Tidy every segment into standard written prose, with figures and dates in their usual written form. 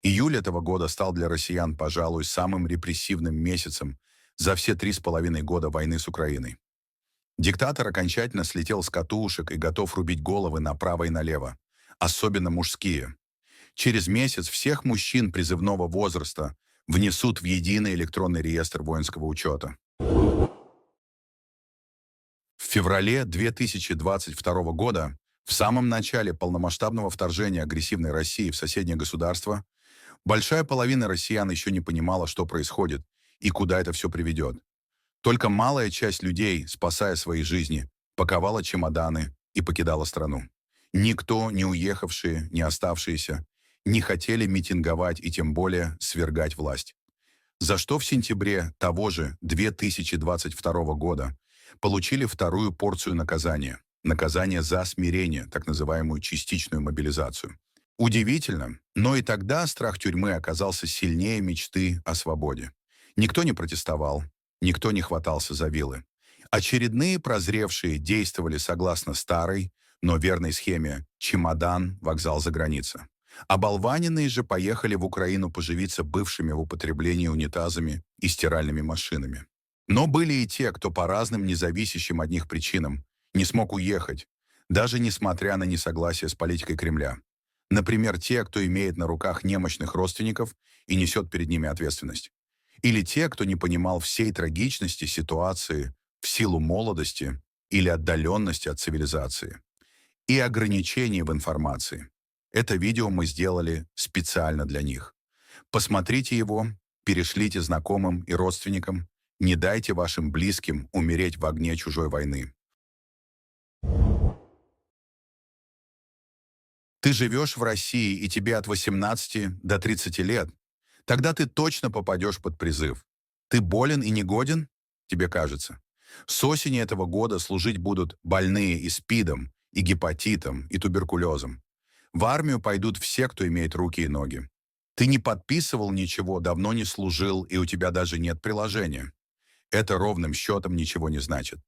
Июль этого года стал для россиян, пожалуй, самым репрессивным месяцем за все 3,5 года войны с Украиной. Диктатор окончательно слетел с катушек и готов рубить головы направо и налево, особенно мужские. Через месяц всех мужчин призывного возраста внесут в единый электронный реестр воинского учета. В феврале 2022 года, в самом начале полномасштабного вторжения агрессивной России в соседнее государство, большая половина россиян еще не понимала, что происходит и куда это все приведет. Только малая часть людей, спасая свои жизни, паковала чемоданы и покидала страну. Никто, не уехавшие, не оставшиеся, не хотели митинговать и тем более свергать власть. За что в сентябре того же 2022 года получили вторую порцию наказания. Наказание за смирение, так называемую частичную мобилизацию. Удивительно, но и тогда страх тюрьмы оказался сильнее мечты о свободе. Никто не протестовал, никто не хватался за вилы. Очередные прозревшие действовали согласно старой, но верной схеме «чемодан, вокзал за граница». Оболваненные же поехали в Украину поживиться бывшими в употреблении унитазами и стиральными машинами. Но были и те, кто по разным независящим от них причинам не смог уехать, даже несмотря на несогласие с политикой Кремля. Например, те, кто имеет на руках немощных родственников и несет перед ними ответственность. Или те, кто не понимал всей трагичности ситуации в силу молодости или отдаленности от цивилизации. И ограничений в информации. Это видео мы сделали специально для них. Посмотрите его, перешлите знакомым и родственникам, не дайте вашим близким умереть в огне чужой войны. Ты живешь в России, и тебе от 18 до 30 лет. Тогда ты точно попадешь под призыв. Ты болен и негоден? Тебе кажется. С осени этого года служить будут больные и СПИДом, и гепатитом, и туберкулезом. В армию пойдут все, кто имеет руки и ноги. Ты не подписывал ничего, давно не служил, и у тебя даже нет приложения. Это ровным счетом ничего не значит.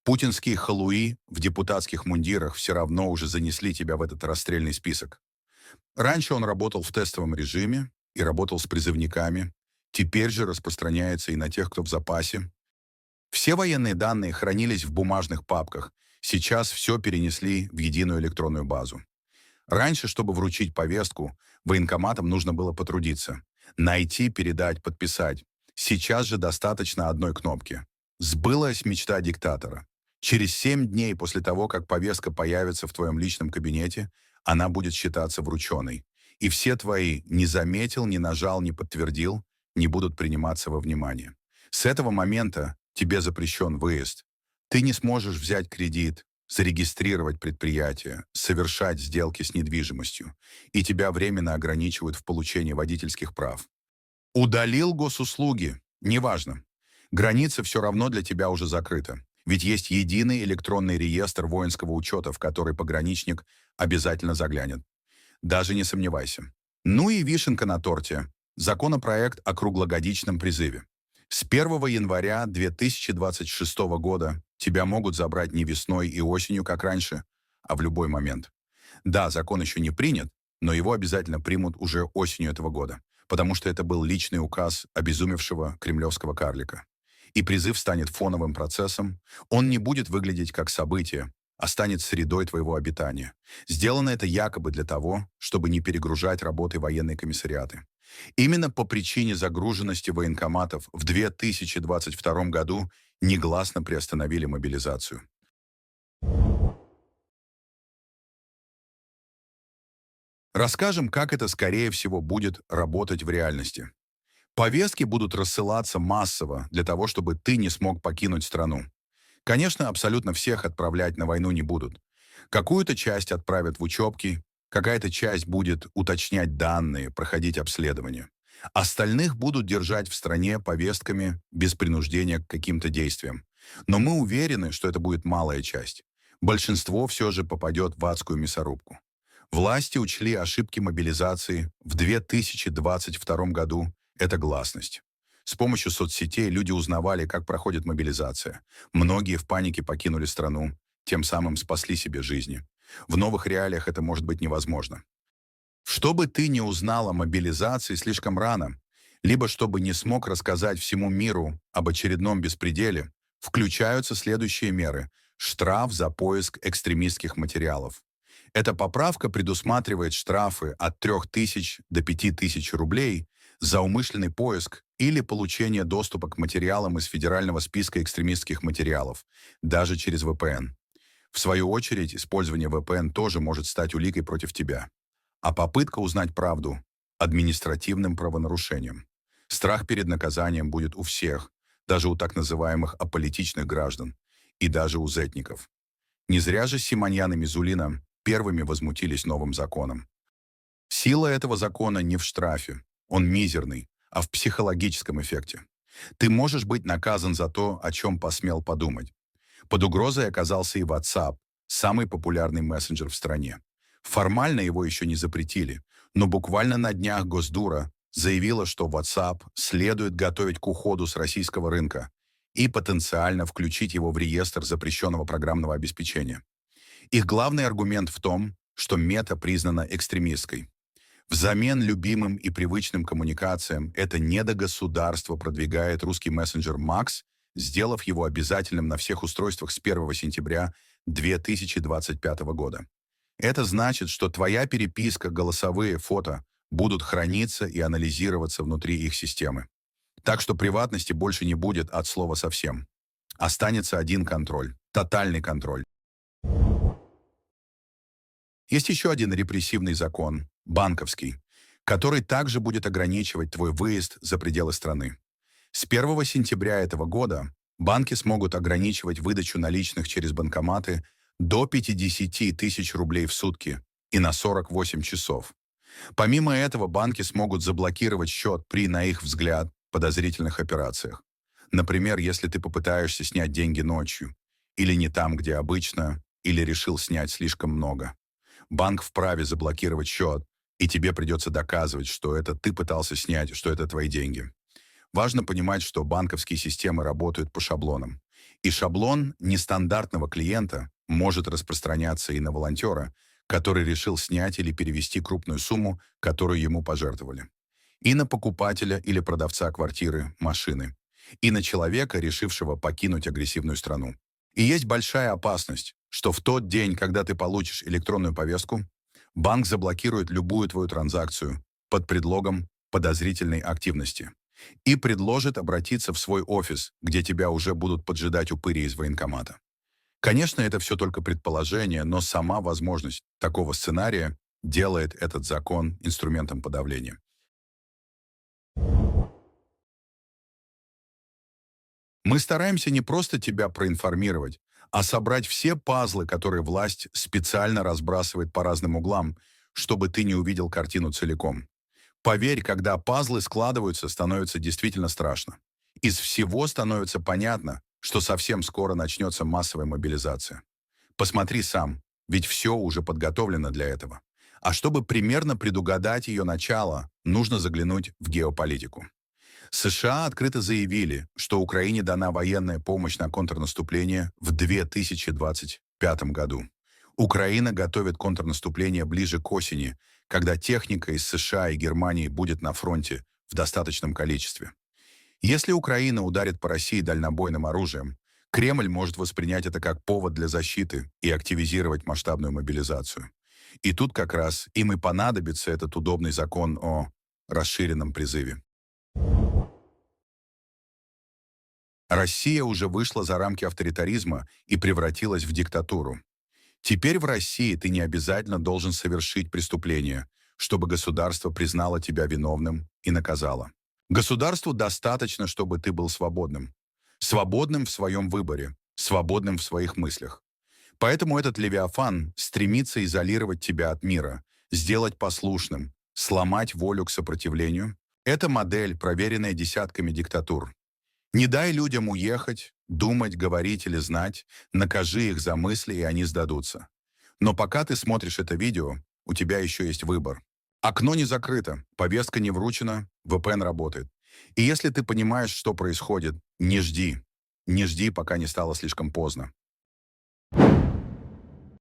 Путинские халуи в депутатских мундирах все равно уже занесли тебя в этот расстрельный список. Раньше он работал в тестовом режиме и работал с призывниками. Теперь же распространяется и на тех, кто в запасе. Все военные данные хранились в бумажных папках. Сейчас все перенесли в единую электронную базу. Раньше, чтобы вручить повестку, военкоматам нужно было потрудиться. Найти, передать, подписать. Сейчас же достаточно одной кнопки. Сбылась мечта диктатора. Через 7 дней после того, как повестка появится в твоем личном кабинете, она будет считаться врученной. И все твои «не заметил», «не нажал», «не подтвердил» не будут приниматься во внимание. С этого момента тебе запрещен выезд. Ты не сможешь взять кредит, зарегистрировать предприятие, совершать сделки с недвижимостью, и тебя временно ограничивают в получении водительских прав. Удалил госуслуги? Неважно. Граница все равно для тебя уже закрыта. Ведь есть единый электронный реестр воинского учета, в который пограничник обязательно заглянет. Даже не сомневайся. Ну и вишенка на торте. Законопроект о круглогодичном призыве. С 1 января 2026 года тебя могут забрать не весной и осенью, как раньше, а в любой момент. Да, закон еще не принят, но его обязательно примут уже осенью этого года, потому что это был личный указ обезумевшего кремлевского карлика. И призыв станет фоновым процессом, он не будет выглядеть как событие, а станет средой твоего обитания. Сделано это якобы для того, чтобы не перегружать работой военные комиссариаты. Именно по причине загруженности военкоматов в 2022 году негласно приостановили мобилизацию. Расскажем, как это, скорее всего, будет работать в реальности. Повестки будут рассылаться массово для того, чтобы ты не смог покинуть страну. Конечно, абсолютно всех отправлять на войну не будут. Какую-то часть отправят в учебки, какая-то часть будет уточнять данные, проходить обследование. Остальных будут держать в стране повестками без принуждения к каким-то действиям. Но мы уверены, что это будет малая часть. Большинство все же попадет в адскую мясорубку. Власти учли ошибки мобилизации в 2022 году. Это гласность. С помощью соцсетей люди узнавали, как проходит мобилизация. Многие в панике покинули страну, тем самым спасли себе жизни. В новых реалиях это может быть невозможно. Чтобы ты не узнал о мобилизации слишком рано, либо чтобы не смог рассказать всему миру об очередном беспределе, включаются следующие меры. Штраф за поиск экстремистских материалов. Эта поправка предусматривает штрафы от 3000 до 5000 рублей за умышленный поиск или получение доступа к материалам из федерального списка экстремистских материалов, даже через VPN. В свою очередь, использование VPN тоже может стать уликой против тебя. А попытка узнать правду — административным правонарушением. Страх перед наказанием будет у всех, даже у так называемых аполитичных граждан и даже у зетников. Не зря же Симоньян и Мизулина первыми возмутились новым законом. Сила этого закона не в штрафе, он мизерный, а в психологическом эффекте. Ты можешь быть наказан за то, о чем посмел подумать. Под угрозой оказался и WhatsApp, самый популярный мессенджер в стране. Формально его еще не запретили, но буквально на днях Госдура заявила, что WhatsApp следует готовить к уходу с российского рынка и потенциально включить его в реестр запрещенного программного обеспечения. Их главный аргумент в том, что мета признана экстремистской. Взамен любимым и привычным коммуникациям это недогосударство продвигает русский мессенджер Max, сделав его обязательным на всех устройствах с 1 сентября 2025 года. Это значит, что твоя переписка, голосовые, фото будут храниться и анализироваться внутри их системы. Так что приватности больше не будет от слова совсем. Останется один контроль, тотальный контроль. Есть еще один репрессивный закон, банковский, который также будет ограничивать твой выезд за пределы страны. С 1 сентября этого года банки смогут ограничивать выдачу наличных через банкоматы до 50 тысяч рублей в сутки и на 48 часов. Помимо этого, банки смогут заблокировать счет при, на их взгляд, подозрительных операциях. Например, если ты попытаешься снять деньги ночью, или не там, где обычно, или решил снять слишком много. Банк вправе заблокировать счет, и тебе придется доказывать, что это ты пытался снять, что это твои деньги. Важно понимать, что банковские системы работают по шаблонам. И шаблон нестандартного клиента может распространяться и на волонтера, который решил снять или перевести крупную сумму, которую ему пожертвовали. И на покупателя или продавца квартиры, машины. И на человека, решившего покинуть агрессивную страну. И есть большая опасность, что в тот день, когда ты получишь электронную повестку, банк заблокирует любую твою транзакцию под предлогом подозрительной активности и предложит обратиться в свой офис, где тебя уже будут поджидать упыри из военкомата. Конечно, это все только предположение, но сама возможность такого сценария делает этот закон инструментом подавления. Мы стараемся не просто тебя проинформировать, а собрать все пазлы, которые власть специально разбрасывает по разным углам, чтобы ты не увидел картину целиком. Поверь, когда пазлы складываются, становится действительно страшно. Из всего становится понятно, что совсем скоро начнется массовая мобилизация. Посмотри сам, ведь все уже подготовлено для этого. А чтобы примерно предугадать ее начало, нужно заглянуть в геополитику. США открыто заявили, что Украине дана военная помощь на контрнаступление в 2025 году. Украина готовит контрнаступление ближе к осени, когда техника из США и Германии будет на фронте в достаточном количестве. Если Украина ударит по России дальнобойным оружием, Кремль может воспринять это как повод для защиты и активизировать масштабную мобилизацию. И тут как раз им и понадобится этот удобный закон о расширенном призыве. Россия уже вышла за рамки авторитаризма и превратилась в диктатуру. Теперь в России ты не обязательно должен совершить преступление, чтобы государство признало тебя виновным и наказало. Государству достаточно, чтобы ты был свободным. Свободным в своем выборе, свободным в своих мыслях. Поэтому этот Левиафан стремится изолировать тебя от мира, сделать послушным, сломать волю к сопротивлению. Это модель, проверенная десятками диктатур. Не дай людям уехать, думать, говорить или знать, накажи их за мысли, и они сдадутся. Но пока ты смотришь это видео, у тебя еще есть выбор. Окно не закрыто, повестка не вручена, VPN работает. И если ты понимаешь, что происходит, не жди. Не жди, пока не стало слишком поздно.